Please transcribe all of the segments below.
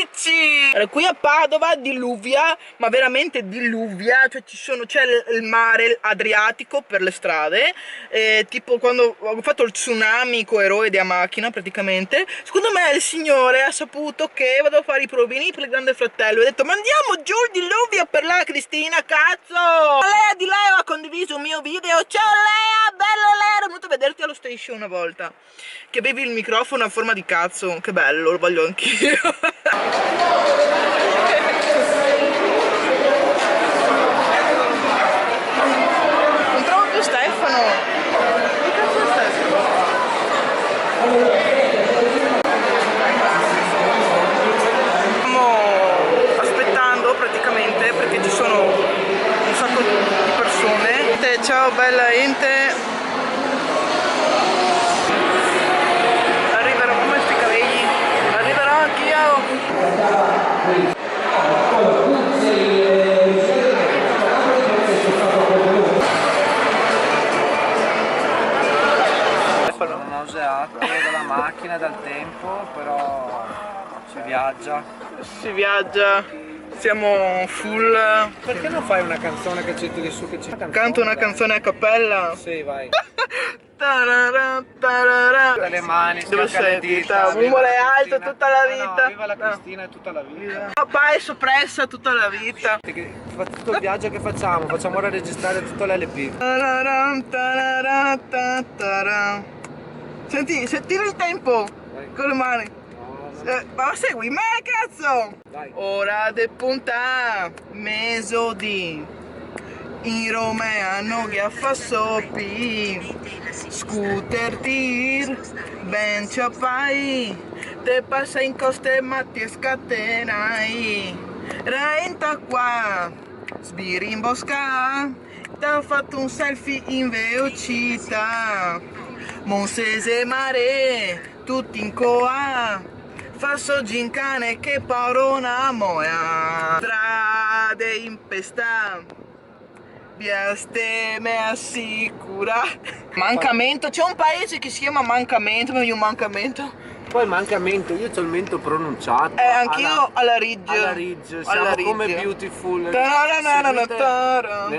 amici! Qui a Padova diluvia, ma veramente diluvia, cioè c'è il mare Adriatico per le strade, tipo quando ho fatto il tsunami con eroe a macchina praticamente. Secondo me il signore ha saputo che vado a fare i provini per il Grande Fratello, ho detto mandiamo giù il diluvio per la Cristina, cazzo! Lea di lei ha condiviso un mio video, ciao Lea, bella Lea, ero venuto a vederti allo station una volta, che avevi il microfono a forma di cazzo, che bello, lo voglio anch'io. Non trovo più Stefano. Che cazzo è Stefano? Stiamo aspettando praticamente perché ci sono un sacco di persone. Ciao bella gente. Arriverò come sti capelli. Arriverò anch'io. Sono nauseato dalla macchina, dal tempo, però si viaggia. Si viaggia, siamo full. Perché non fai una canzone che ci tiri su che ci Canto una canzone a cappella. Sì, vai. Tarara, tarara. Tutte le mani, Dove schiocca sei? le dita, viva Umore la alto Cristina. tutta la No, vita. viva la Cristina e tutta la vita. Papà è soppressa tutta la vita. Tutto il viaggio che facciamo ora registrare tutto l'LP. Tararam, tarara, tatara. Senti il tempo con le mani. Ma segui me, cazzo! Vai. Ora de punta, mesodi. In Romea non ghiaffa soppi. Scooter tir, ben ciapai. Te passa in coste ma ti scatenai. Renta qua, sbirimbosca. T'ha fatto un selfie in velocità. Monsese mare, tutti in coa. Fasso gincane che paura moia. Strade impesta, biaste me assicura. Mancamento, c'è un paese che si chiama Mancamento, ma io mancamento. Poi mancamento, io c'ho il mento pronunciato. Anch'io alla Ridge. Alla Ridge, Alla siamo Ridge. come Beautiful.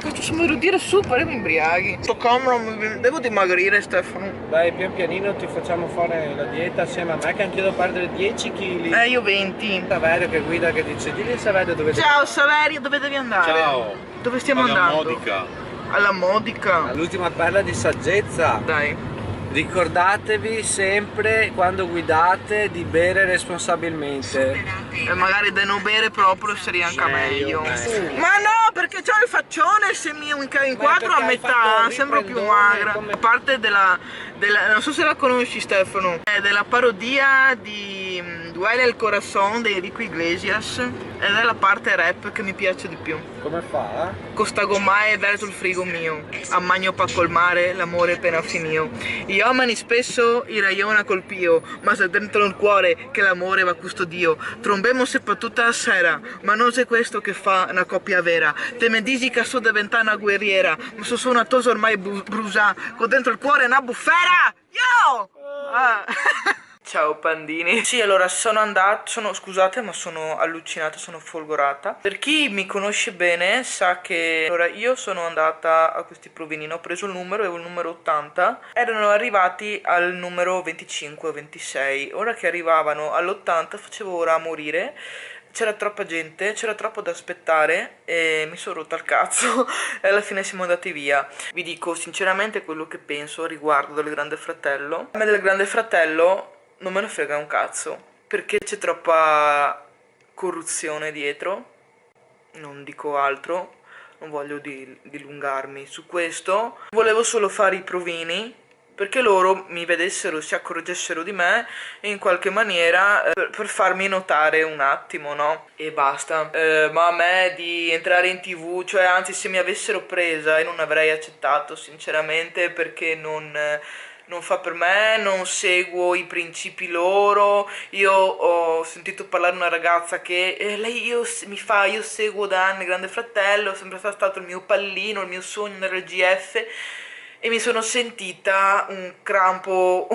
Facciamo dire su, poi mi imbriaghi. Sto comodo, devo dimagrire Stefano. Dai, pian pianino ti facciamo fare la dieta assieme a me che anch'io devo perdere 10 kg. Io 20. Saverio che guida che dice, dilli a Saverio dove Ciao Saverio, dove devi andare? Ciao. Dove stiamo Alla andando? Modica. Alla Modica. L'ultima perla di saggezza. Dai. Ricordatevi sempre quando guidate di bere responsabilmente. E magari da non bere proprio sarebbe anche meglio. meglio. Ma no, perché c'ho il faccione se mi inquadro a perché hai fatto metà, il sembro più riprendone, magra. come- Parte non so se la conosci Stefano, è della parodia di Duele el Corazón di Enrico Iglesias ed è la parte rap che mi piace di più. Come fa? Costa gommai verso il frigo mio, a magno pa colmare l'amore appena finito. Gli uomini spesso i raiona col pio, ma se dentro il cuore che l'amore va custodio. Trombemo se per tutta la sera, ma non è questo che fa una coppia vera. Te me dici che so diventare una guerriera, ma so una tosa ormai brusa, con dentro il cuore una bufera! Yo! Ah. Ciao pandini. Sì, allora scusate ma sono allucinata, sono folgorata. Per chi mi conosce bene sa che allora io sono andata a questi provini, ho preso il numero, avevo il numero 80, erano arrivati al numero 25 o 26. Ora che arrivavano all'80 facevo ora a morire. C'era troppa gente, c'era troppo da aspettare e mi sono rotta il cazzo e alla fine siamo andati via. Vi dico sinceramente quello che penso a riguardo del Grande Fratello. A me del Grande Fratello non me ne frega un cazzo, perché c'è troppa corruzione dietro, non dico altro, non voglio dilungarmi su questo. Volevo solo fare i provini perché loro mi vedessero, si accorgessero di me in qualche maniera per farmi notare un attimo, no? E basta. Ma a me di entrare in TV, cioè anzi se mi avessero presa io non avrei accettato sinceramente, perché non fa per me, non seguo i principi loro. Io ho sentito parlare una ragazza che lei io seguo da anni Grande Fratello, è sempre stato il mio pallino, il mio sogno nel GF, e mi sono sentita un crampo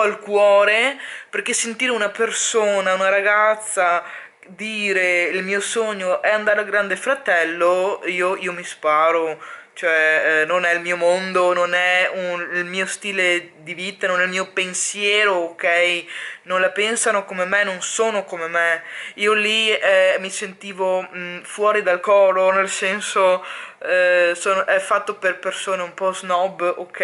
al cuore, perché sentire una persona, una ragazza dire il mio sogno è andare al Grande Fratello, io mi sparo, cioè non è il mio mondo, non è il mio stile di vita, non è il mio pensiero, ok? Non la pensano come me, non sono come me. Io lì mi sentivo fuori dal coro, nel senso è fatto per persone un po' snob, ok?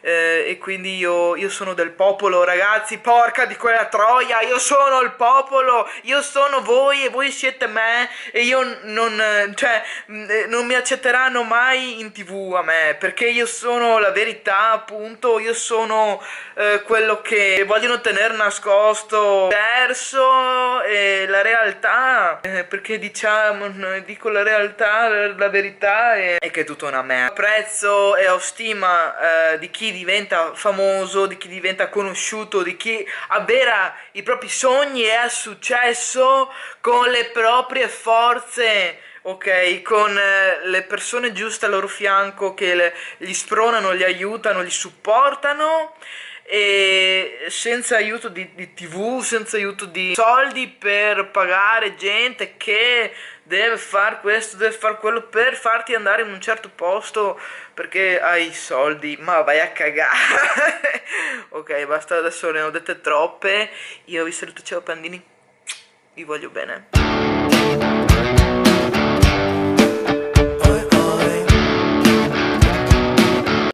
E quindi io sono del popolo, ragazzi, porca di quella troia, io sono il popolo, io sono voi e voi siete me e io cioè, non mi accetteranno mai in TV a me, perché io sono la verità, appunto, io sono quello che vogliono tenere nascosto, verso la realtà, perché diciamo, dico la realtà, la verità è che è tutta una merda. Apprezzo e ho stima di chi diventa famoso, di chi diventa conosciuto, di chi avvera i propri sogni e ha successo con le proprie forze. Ok, con le persone giuste al loro fianco che gli spronano, gli aiutano, gli supportano e senza aiuto di TV, senza aiuto di soldi per pagare gente che deve far questo, deve far quello per farti andare in un certo posto perché hai i soldi, ma vai a cagare. Ok, basta, adesso ne ho dette troppe. Io vi saluto, ciao pandini, vi voglio bene.